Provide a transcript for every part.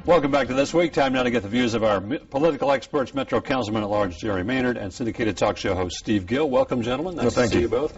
Welcome back to This Week. Time now to get the views of our political experts, Metro Councilman at Large Jerry Maynard, and syndicated talk show host Steve Gill. Welcome, gentlemen. Nice to see you both.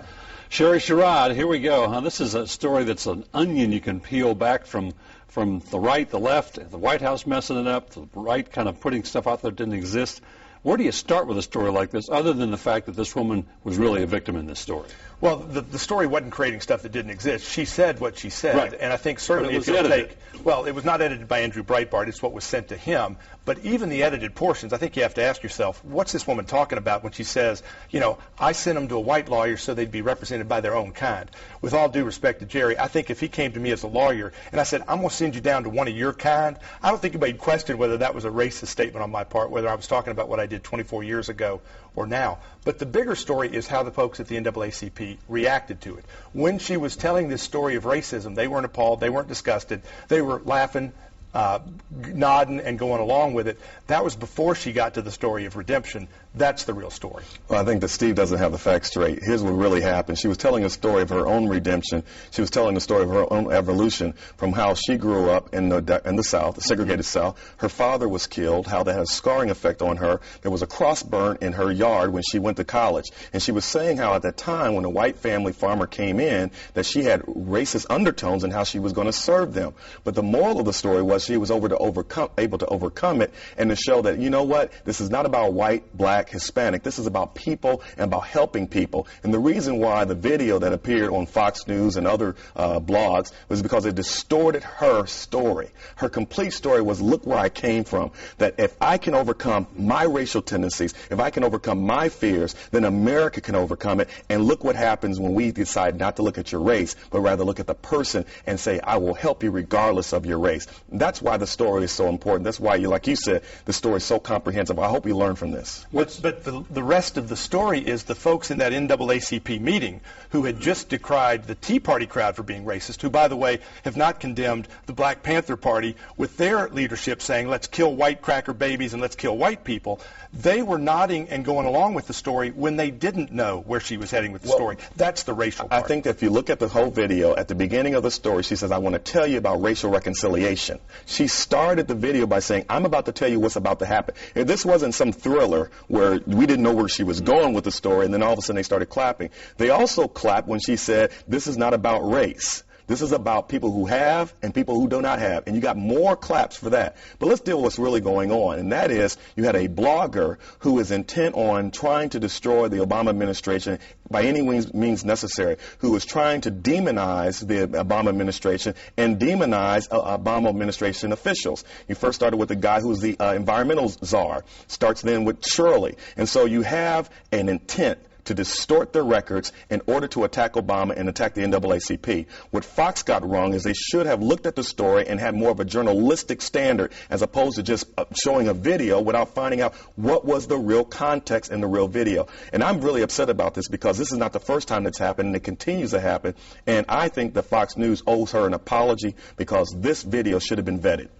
Shirley Sherrod, here we go. This is a story that's an onion you can peel back from the right, the left, the White House messing it up, the right kind of putting stuff out there that didn't exist. Where do you start with a story like this, other than the fact that this woman was really a victim in this story? Well, the story wasn't creating stuff that didn't exist. She said what she said, right. And I think certainly if you take, well, it was not edited by Andrew Breitbart. It's what was sent to him. But even the edited portions, I think you have to ask yourself, what's this woman talking about when she says, you know, I sent them to a white lawyer so they'd be represented by their own kind. With all due respect to Jerry, I think if he came to me as a lawyer and I said, I'm going to send you down to one of your kind, I don't think anybody'd question whether that was a racist statement on my part, whether I was talking about what I did 24 years ago or now. But the bigger story is how the folks at the NAACP reacted to it. When she was telling this story of racism, they weren't appalled, they weren't disgusted, they were laughing, nodding and going along with it. That was before she got to the story of redemption. That's the real story. Well, I think that Steve doesn't have the facts straight. Here's what really happened. She was telling a story of her own redemption. She was telling the story of her own evolution from how she grew up in the South, the segregated South. Her father was killed, how that had a scarring effect on her. There was a cross burn in her yard when she went to college. And she was saying how at that time when a white family farmer came in that she had racist undertones and how she was going to serve them. But the moral of the story was she was able to overcome it and to show that, you know what, this is not about white, black, Hispanic. This is about people and about helping people. And the reason why the video that appeared on Fox News and other blogs was because it distorted her story. Her complete story was, look where I came from, that if I can overcome my racial tendencies, if I can overcome my fears, then America can overcome it. And look what happens when we decide not to look at your race, but rather look at the person and say, I will help you regardless of your race. That's why the story is so important. That's why, like you said, the story is so comprehensive. I hope you learn from this. But the rest of the story is the folks in that NAACP meeting who had just decried the Tea Party crowd for being racist, who, by the way, have not condemned the Black Panther Party with their leadership saying, let's kill white cracker babies and let's kill white people. They were nodding and going along with the story when they didn't know where she was heading with the story. That's the racial part. I think that if you look at the whole video, at the beginning of the story, she says, I want to tell you about racial reconciliation. She started the video by saying, I'm about to tell you what's about to happen. If this wasn't some thriller where we didn't know where she was going with the story, and then all of a sudden they started clapping. They also clapped when she said, this is not about race. This is about people who have and people who do not have. And you got more claps for that. But let's deal with what's really going on. And that is, you had a blogger who is intent on trying to destroy the Obama administration by any means necessary, who was trying to demonize the Obama administration and demonize Obama administration officials. You first started with the guy who's the environmental czar, starts then with Shirley. And so you have an intent to distort their records in order to attack Obama and attack the NAACP. What Fox got wrong is they should have looked at the story and had more of a journalistic standard as opposed to just showing a video without finding out what was the real context in the real video. And I'm really upset about this because this is not the first time that's happened, and it continues to happen. And I think that Fox News owes her an apology because this video should have been vetted.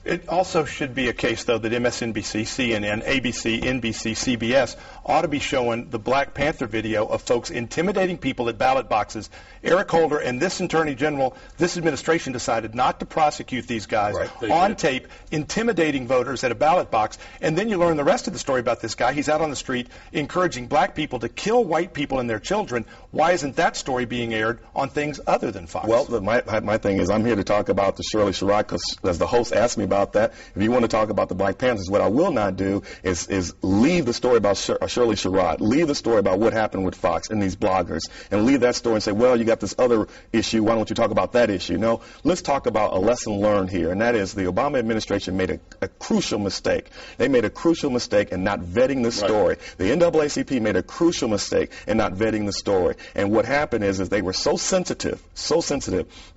It also should be a case, though, that MSNBC, CNN, ABC, NBC, CBS ought to be showing the Black Panther video of folks intimidating people at ballot boxes. Eric Holder and this Attorney General, this administration decided not to prosecute these guys on tape, intimidating voters at a ballot box. And then you learn the rest of the story about this guy. He's out on the street encouraging black people to kill white people and their children. Why isn't that story being aired on things other than Fox? Well, my thing is I'm here to talk about the Shirley Sherrod because, as the host asked me about that, if you want to talk about the Black Panthers, what I will not do is leave the story about Shirley Sherrod, leave the story about what happened with Fox and these bloggers, and leave that story and say, well, you got this other issue, why don't you talk about that issue? No, let's talk about a lesson learned here, and that is the Obama administration made a crucial mistake. They made a crucial mistake in not vetting the story. The NAACP made a crucial mistake in not vetting the story. And what happened is they were so sensitive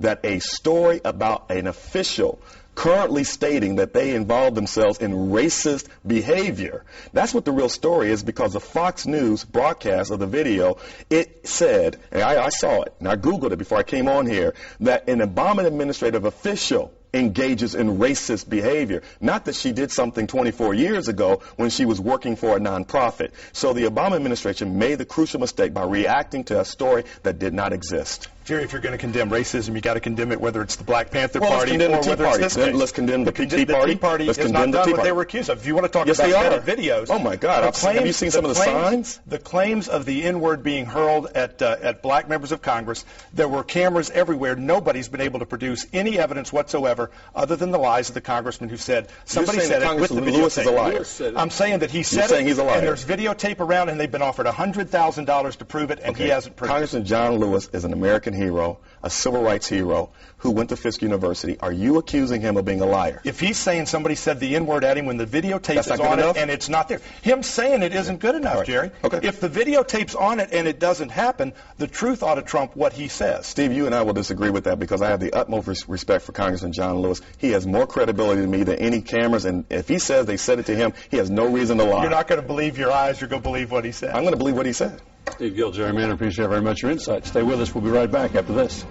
that a story about an official currently stating that they involved themselves in racist behavior. That's what the real story is, because the Fox News broadcast of the video, it said, and I saw it, and I Googled it before I came on here, that an Obama administrative official engages in racist behavior. Not that she did something 24 years ago when she was working for a nonprofit. So the Obama administration made the crucial mistake by reacting to a story that did not exist. Jerry, if you're going to condemn racism, you got to condemn it whether it's the Black Panther Party or whether it's this case. Let's condemn the Tea Party. The Tea Party is not done what they were accused of. If you want to talk about vetted videos. Oh, my God. Have you seen some of the signs? The claims of the N-word being hurled at black members of Congress, there were cameras everywhere. Nobody's been able to produce any evidence whatsoever other than the lies of the congressman who said, somebody said it with the videotape. Lewis is a liar. I'm saying that he said it, he's a liar. And there's videotape around, and they've been offered $100,000 to prove it, and he hasn't proved it. Congressman John Lewis is an American hero, a civil rights hero who went to Fisk University. Are you accusing him of being a liar? If he's saying somebody said the N-word at him when the videotape is on it and it's not there, him saying it isn't good enough, Jerry. Okay. If the videotape's on it and it doesn't happen, the truth ought to trump what he says. Steve, you and I will disagree with that because I have the utmost respect for Congressman John Lewis. He has more credibility than me than any cameras, and if he says they said it to him, he has no reason to lie. You're not going to believe your eyes, you're going to believe what he said. I'm going to believe what he said. Steve Gill, Jerry Maynard, appreciate very much your insight. Stay with us. We'll be right back after this.